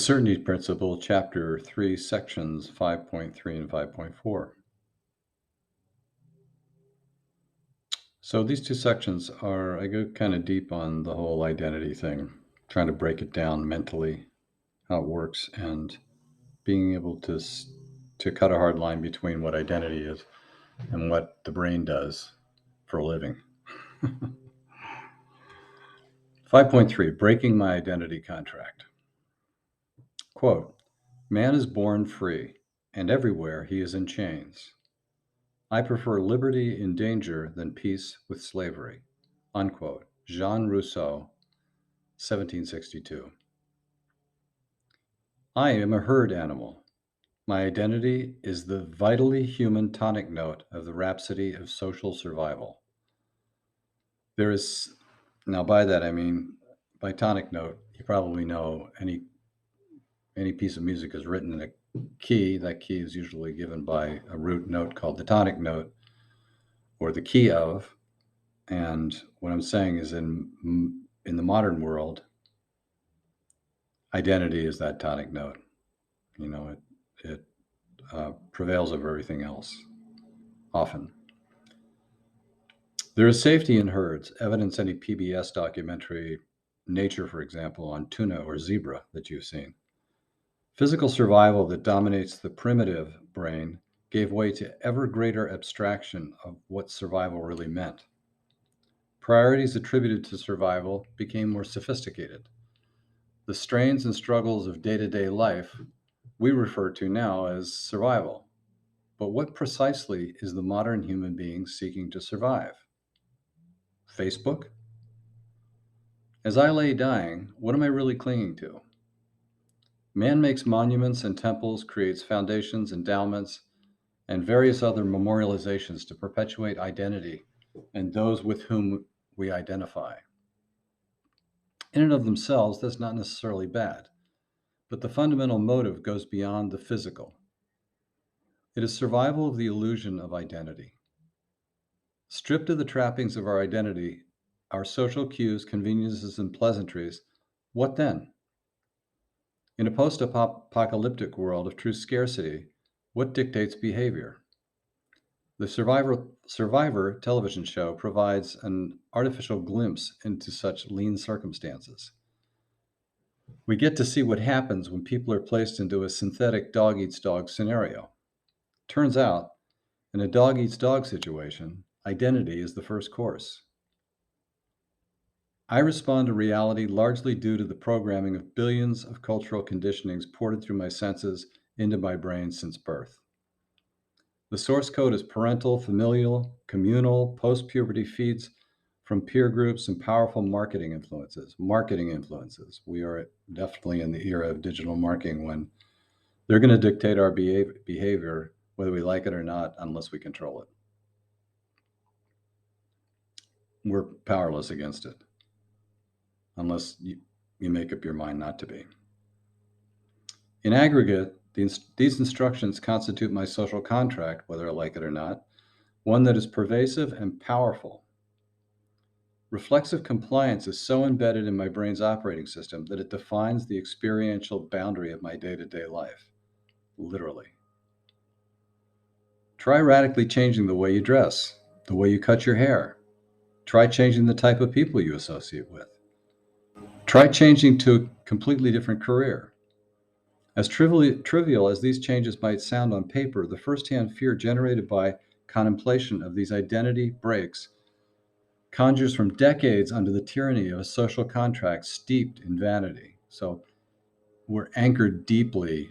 Certainty Principle, Chapter 3, Sections 5.3 and 5.4. So these two sections I go kind of deep on the whole identity thing, trying to break it down mentally, how it works, and being able to cut a hard line between what identity is and what the brain does for a living. 5.3, Breaking My Identity Contract. Quote, man is born free, and everywhere he is in chains. I prefer liberty in danger than peace with slavery. Unquote. Jean Rousseau, 1762. I am a herd animal. My identity is the vitally human tonic note of the rhapsody of social survival. There is, now by that I mean, by tonic note, you probably know any piece of music is written in a key. That key is usually given by a root note called the tonic note, or the key of. And what I'm saying is in the modern world, identity is that tonic note. You know, it prevails over everything else, often. There is safety in herds, evidence any PBS documentary, Nature, for example, on tuna or zebra that you've seen. Physical survival that dominates the primitive brain gave way to ever greater abstraction of what survival really meant. Priorities attributed to survival became more sophisticated. The strains and struggles of day-to-day life we refer to now as survival. But what precisely is the modern human being seeking to survive? Facebook? As I lay dying, what am I really clinging to? Man makes monuments and temples, creates foundations, endowments, and various other memorializations to perpetuate identity and those with whom we identify. In and of themselves, that's not necessarily bad, but the fundamental motive goes beyond the physical. It is survival of the illusion of identity. Stripped of the trappings of our identity, our social cues, conveniences, and pleasantries, what then? In a post-apocalyptic world of true scarcity, what dictates behavior? The Survivor television show provides an artificial glimpse into such lean circumstances. We get to see what happens when people are placed into a synthetic dog eats dog scenario. Turns out, in a dog eats dog situation, identity is the first course. I respond to reality largely due to the programming of billions of cultural conditionings ported through my senses into my brain since birth. The source code is parental, familial, communal, post-puberty feeds from peer groups and powerful marketing influences. We are definitely in the era of digital marketing when they're going to dictate our behavior, whether we like it or not, unless we control it. We're powerless against it, unless you make up your mind not to be. In aggregate, these instructions constitute my social contract, whether I like it or not, one that is pervasive and powerful. Reflexive compliance is so embedded in my brain's operating system that it defines the experiential boundary of my day-to-day life, literally. Try radically changing the way you dress, the way you cut your hair. Try changing the type of people you associate with. Try changing to a completely different career. As trivial as these changes might sound on paper, the firsthand fear generated by contemplation of these identity breaks conjures from decades under the tyranny of a social contract steeped in vanity. So we're anchored deeply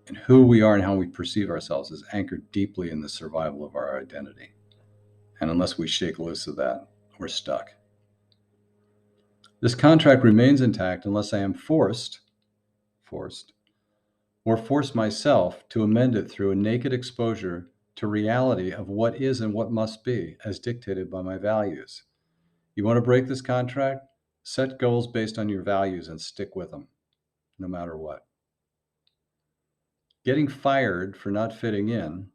in who we are and how we perceive ourselves is anchored deeply in the survival of our identity. And unless we shake loose of that, we're stuck. This contract remains intact unless I am forced, or force myself to amend it through a naked exposure to reality of what is and what must be, as dictated by my values. You want to break this contract? Set goals based on your values and stick with them, no matter what. Getting fired for not fitting in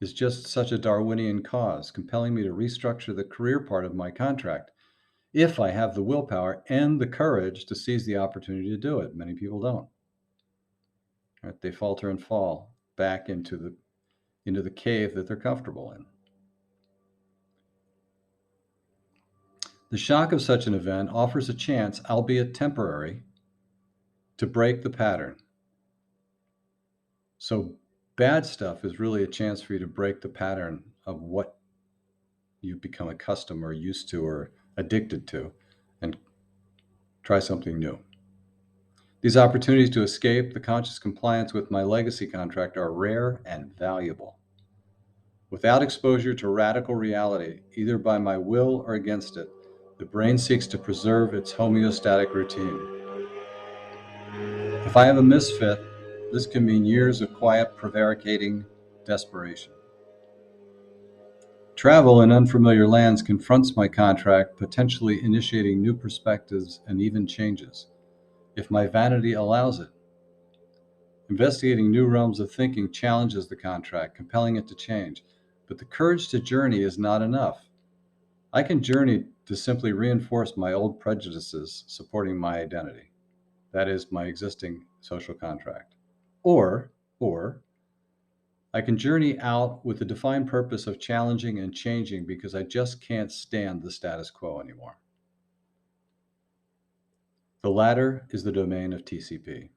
is just such a Darwinian cause, compelling me to restructure the career part of my contract if I have the willpower and the courage to seize the opportunity to do it. Many people don't. Right? They falter and fall back into the cave that they're comfortable in. The shock of such an event offers a chance, albeit temporary, to break the pattern. So bad stuff is really a chance for you to break the pattern of what you've become accustomed or used to or addicted to and try something new. These opportunities to escape the conscious compliance with my legacy contract are rare and valuable. Without exposure to radical reality, either by my will or against it, the brain seeks to preserve its homeostatic routine. If I am a misfit, this can mean years of quiet, prevaricating desperation. Travel in unfamiliar lands confronts my contract, potentially initiating new perspectives and even changes, if my vanity allows it. Investigating new realms of thinking challenges the contract, compelling it to change. But the courage to journey is not enough. I can journey to simply reinforce my old prejudices supporting my identity. That is my existing social contract. Or I can journey out with the defined purpose of challenging and changing because I just can't stand the status quo anymore. The latter is the domain of TCP.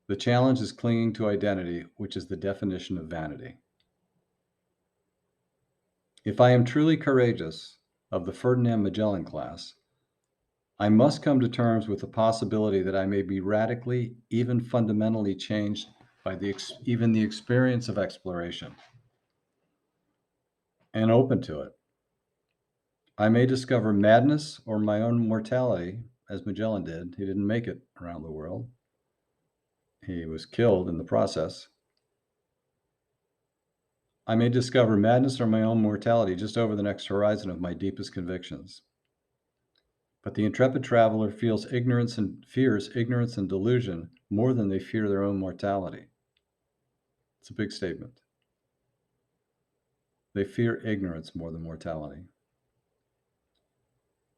The challenge is clinging to identity, which is the definition of vanity. If I am truly courageous, of the Ferdinand Magellan class, I must come to terms with the possibility that I may be radically, even fundamentally changed by even the experience of exploration, and open to it. I may discover madness or my own mortality, as Magellan did. He didn't make it around the world. He was killed in the process. I may discover madness or my own mortality just over the next horizon of my deepest convictions. But the intrepid traveler fears ignorance and delusion more than they fear their own mortality. It's a big statement. They fear ignorance more than mortality.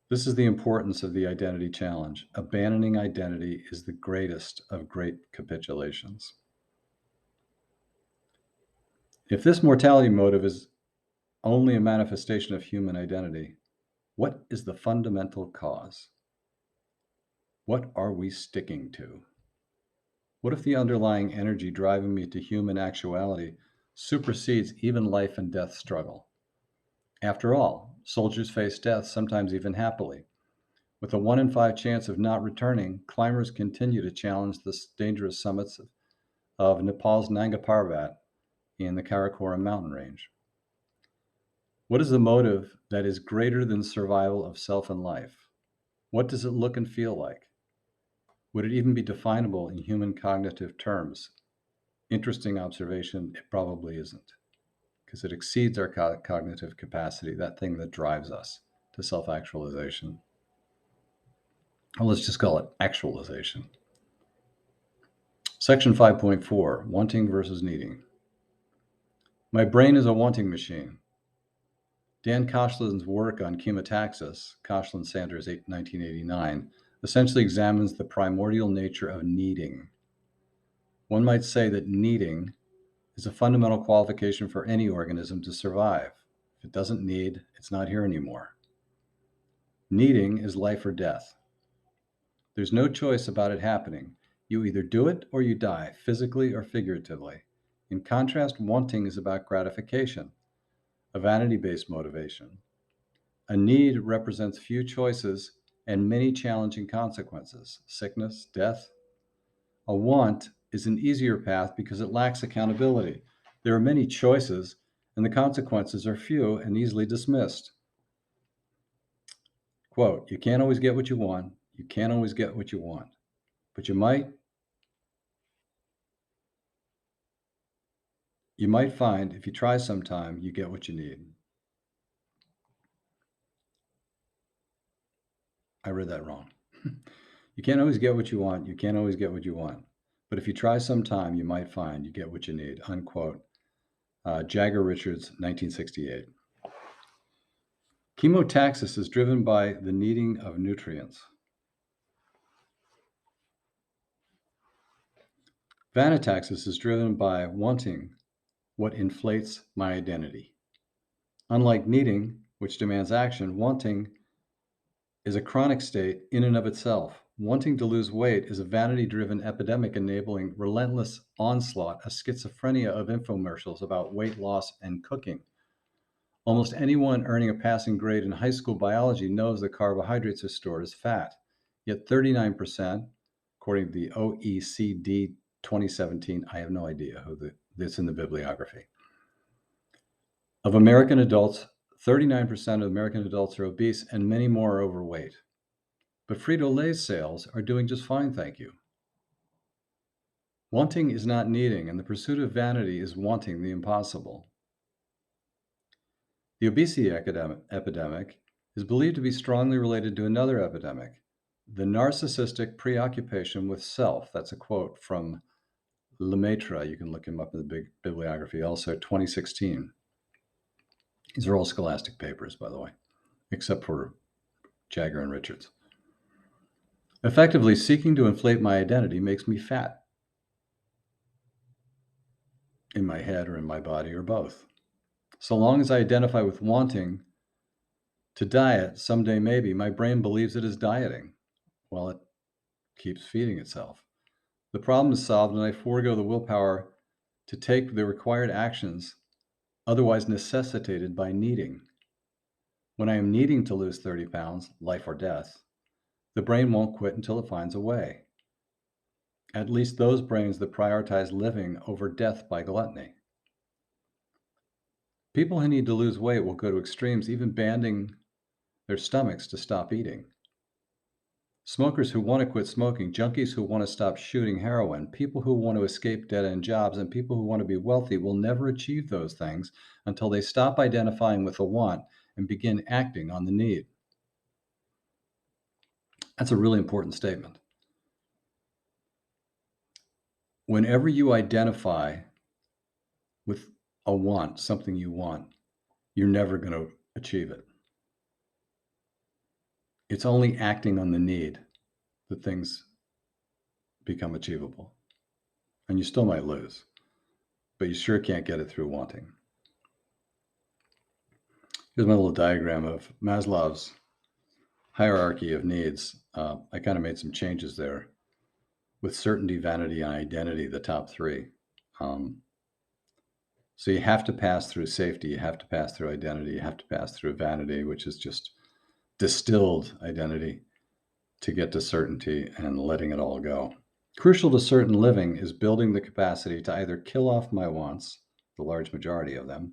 This is the importance of the identity challenge. Abandoning identity is the greatest of great capitulations. If this mortality motive is only a manifestation of human identity, what is the fundamental cause? What are we sticking to? What if the underlying energy driving me to human actuality supersedes even life and death struggle? After all, soldiers face death, sometimes even happily. With a 1 in 5 chance of not returning, climbers continue to challenge the dangerous summits of Nepal's Nanga Parbat in the Karakoram mountain range. What is the motive that is greater than survival of self and life? What does it look and feel like? Would it even be definable in human cognitive terms? Interesting observation, it probably isn't, because it exceeds our cognitive capacity, that thing that drives us to self-actualization. Well, let's just call it actualization. Section 5.4, wanting versus needing. My brain is a wanting machine. Dan Koshland's work on chemotaxis, Koshland Sanders, 1989, essentially examines the primordial nature of needing. One might say that needing is a fundamental qualification for any organism to survive. If it doesn't need, it's not here anymore. Needing is life or death. There's no choice about it happening. You either do it or you die, physically or figuratively. In contrast, wanting is about gratification, a vanity-based motivation. A need represents few choices and many challenging consequences, sickness, death. A want is an easier path because it lacks accountability. There are many choices, and the consequences are few and easily dismissed. Quote, you can't always get what you want. You can't always get what you want, but you might find if you try sometime, you get what you need. I read that wrong. You can't always get what you want. You can't always get what you want. But if you try sometime, you might find you get what you need, unquote. Jagger Richards, 1968. Chemotaxis is driven by the needing of nutrients. Vanitaxis is driven by wanting what inflates my identity. Unlike needing, which demands action, wanting is a chronic state in and of itself. Wanting to lose weight is a vanity-driven epidemic enabling relentless onslaught, a schizophrenia of infomercials about weight loss and cooking. Almost anyone earning a passing grade in high school biology knows that carbohydrates are stored as fat. Yet 39%, according to the OECD 2017, I have no idea who that's in the bibliography, of American adults, 39% of American adults are obese and many more are overweight. But Frito-Lay's sales are doing just fine, thank you. Wanting is not needing, and the pursuit of vanity is wanting the impossible. The obesity epidemic is believed to be strongly related to another epidemic, the narcissistic preoccupation with self. That's a quote from Lemaitre. You can look him up in the big bibliography, also 2016. These are all scholastic papers, by the way, except for Jagger and Richards. Effectively, seeking to inflate my identity makes me fat in my head or in my body or both. So long as I identify with wanting to diet, someday maybe, my brain believes it is dieting while it keeps feeding itself. The problem is solved when I forego the willpower to take the required actions otherwise necessitated by needing. When I am needing to lose 30 pounds, life or death, the brain won't quit until it finds a way. At least those brains that prioritize living over death by gluttony. People who need to lose weight will go to extremes, even banding their stomachs to stop eating. Smokers who want to quit smoking, junkies who want to stop shooting heroin, people who want to escape dead-end jobs, and people who want to be wealthy will never achieve those things until they stop identifying with the want and begin acting on the need. That's a really important statement. Whenever you identify with a want, something you want, you're never going to achieve it. It's only acting on the need that things become achievable. And you still might lose, but you sure can't get it through wanting. Here's my little diagram of Maslow's hierarchy of needs. I kind of made some changes there with certainty, vanity, and identity, the top three. So you have to pass through safety, you have to pass through identity, you have to pass through vanity, which is just distilled identity, to get to certainty and letting it all go. Crucial to certain living is building the capacity to either kill off my wants, the large majority of them,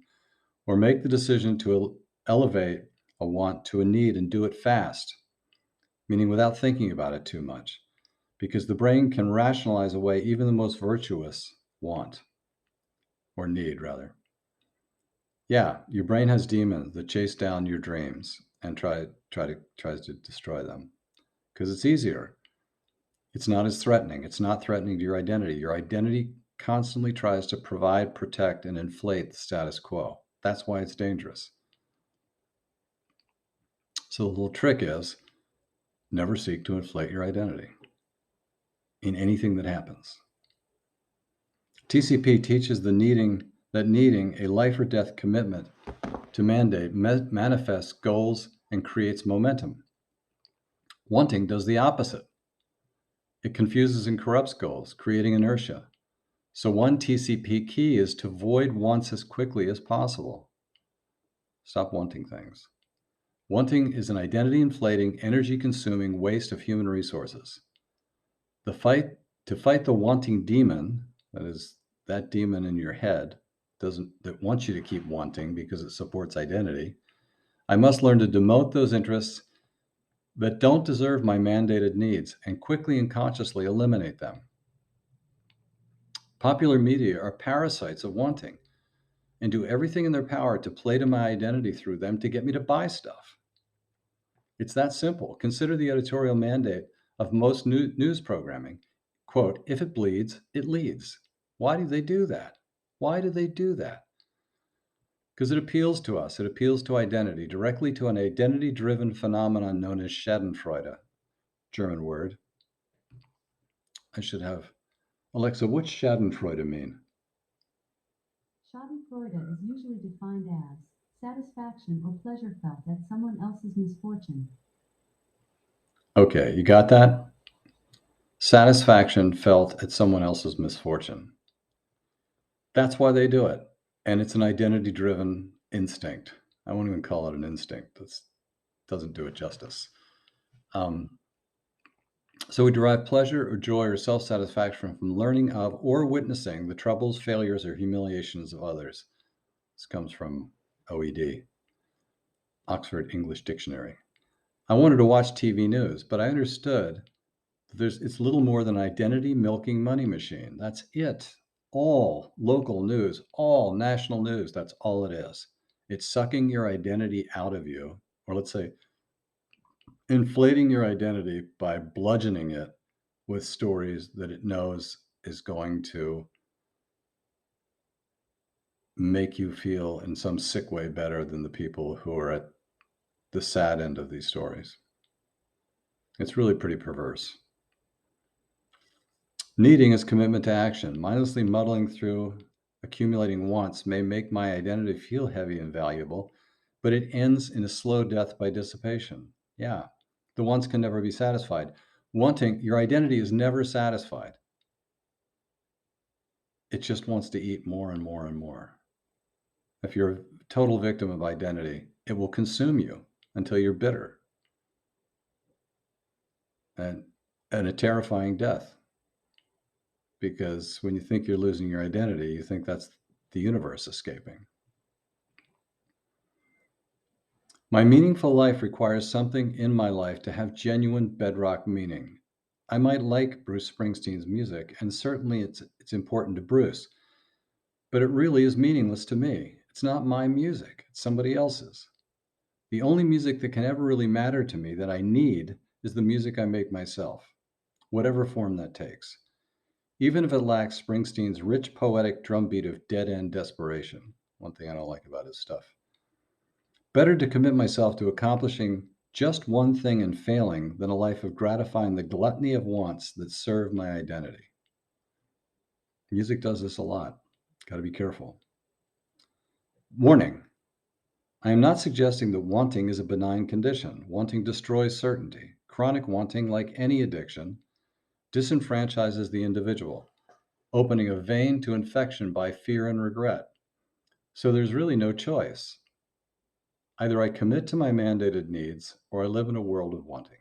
or make the decision to elevate a want to a need and do it fast, meaning without thinking about it too much, because the brain can rationalize away even the most virtuous want, or need rather. Yeah, your brain has demons that chase down your dreams and tries to destroy them because it's easier. It's not as threatening. It's not threatening to your identity. Your identity constantly tries to provide, protect, and inflate the status quo. That's why it's dangerous. So the little trick is never seek to inflate your identity in anything that happens. TCP teaches that needing a life or death commitment to mandate manifests goals and creates momentum. Wanting does the opposite. It confuses and corrupts goals, creating inertia. So one TCP key is to avoid wants as quickly as possible. Stop wanting things. Wanting is an identity-inflating, energy-consuming waste of human resources. To fight the wanting demon, that is that demon in your head that wants you to keep wanting because it supports identity, I must learn to demote those interests that don't deserve my mandated needs and quickly and consciously eliminate them. Popular media are parasites of wanting and do everything in their power to play to my identity through them to get me to buy stuff. It's that simple. Consider the editorial mandate of most news programming. Quote, if it bleeds, it leads. Why do they do that? Why do they do that? because it appeals to us. It appeals to identity, directly to an identity-driven phenomenon known as Schadenfreude, German word. I should have Alexa, what's Schadenfreude mean? Schadenfreude is usually defined as satisfaction or pleasure felt at someone else's misfortune. Okay, you got that? Satisfaction felt at someone else's misfortune. That's why they do it. And it's an identity-driven instinct. I won't even call it an instinct. That doesn't do it justice. So we derive pleasure or joy or self-satisfaction from learning of or witnessing the troubles, failures, or humiliations of others. This comes from OED, Oxford English Dictionary. I wanted to watch TV news, but I understood that it's little more than identity milking money machine. That's it. All local news, all national news, that's all it is. It's sucking your identity out of you, or let's say inflating your identity by bludgeoning it with stories that it knows is going to make you feel in some sick way better than the people who are at the sad end of these stories. It's really pretty perverse. Needing is commitment to action. Mindlessly muddling through accumulating wants may make my identity feel heavy and valuable, but it ends in a slow death by dissipation. Yeah, the wants can never be satisfied. Wanting, your identity is never satisfied. It just wants to eat more and more and more. If you're a total victim of identity, it will consume you until you're bitter and a terrifying death. Because when you think you're losing your identity, you think that's the universe escaping. My meaningful life requires something in my life to have genuine bedrock meaning. I might like Bruce Springsteen's music, and certainly it's important to Bruce, but it really is meaningless to me. It's not my music, it's somebody else's. The only music that can ever really matter to me that I need is the music I make myself, whatever form that takes, even if it lacks Springsteen's rich poetic drumbeat of dead-end desperation. One thing I don't like about his stuff. Better to commit myself to accomplishing just one thing and failing than a life of gratifying the gluttony of wants that serve my identity. Music does this a lot. Got to be careful. Warning. I am not suggesting that wanting is a benign condition. Wanting destroys certainty. Chronic wanting, like any addiction, disenfranchises the individual, opening a vein to infection by fear and regret. So there's really no choice. Either I commit to my mandated needs or I live in a world of wanting.